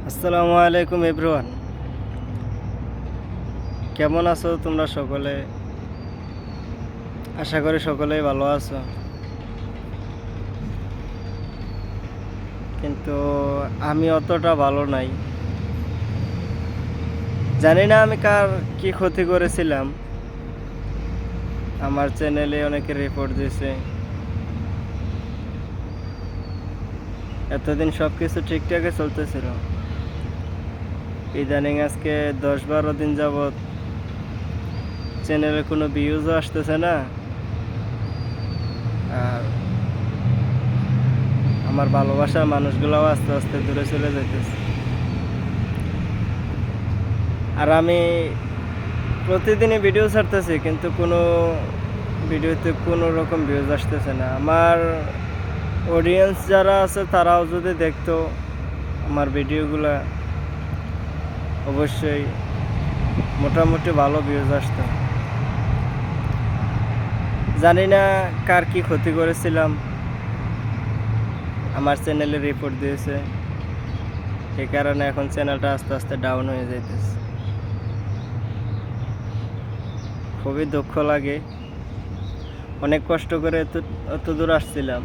আসসালামু আলাইকুম এভরিওয়ান, কেমন আছো তোমরা সকলে? আশা করি সকলেই ভালো আছো। কিন্তু আমি অতটা ভালো নাই। জানি না আমি কার কি ক্ষতি করেছিলাম। আমার চ্যানেলে অনেকে রিপোর্ট দিয়েছে। এতদিন সব কিছু ঠিকঠাকই চলতেছিল, ইদানিং আজকে 10-12 দিন যাবৎ চ্যানেলে কোনো ভিউজও আসতেছে না। আর আমার ভালোবাসার মানুষগুলোও আস্তে আস্তে দূরে চলে যাইতেছে। আর আমি প্রতিদিনই ভিডিও ছাড়তেছি, কিন্তু কোনো ভিডিওতে কোনো রকম ভিউজ আসতেছে না। আমার অডিয়েন্স যারা আছে তারাও যদি দেখতো আমার ভিডিওগুলো, অবশ্যই মোটামুটি ভালো ভিউজ আসতো। জানি না কার কি ক্ষতি করেছিলাম, আমার চ্যানেলে রিপোর্ট দিয়েছে। এই কারণে এখন চ্যানেলটা আস্তে আস্তে ডাউন হয়ে যাইতেছে। খুবই দুঃখ লাগে। অনেক কষ্ট করে এত দূর আসছিলাম,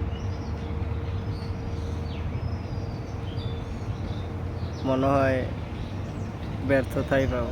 মনে হয় ব্যর্থতাই পাবো।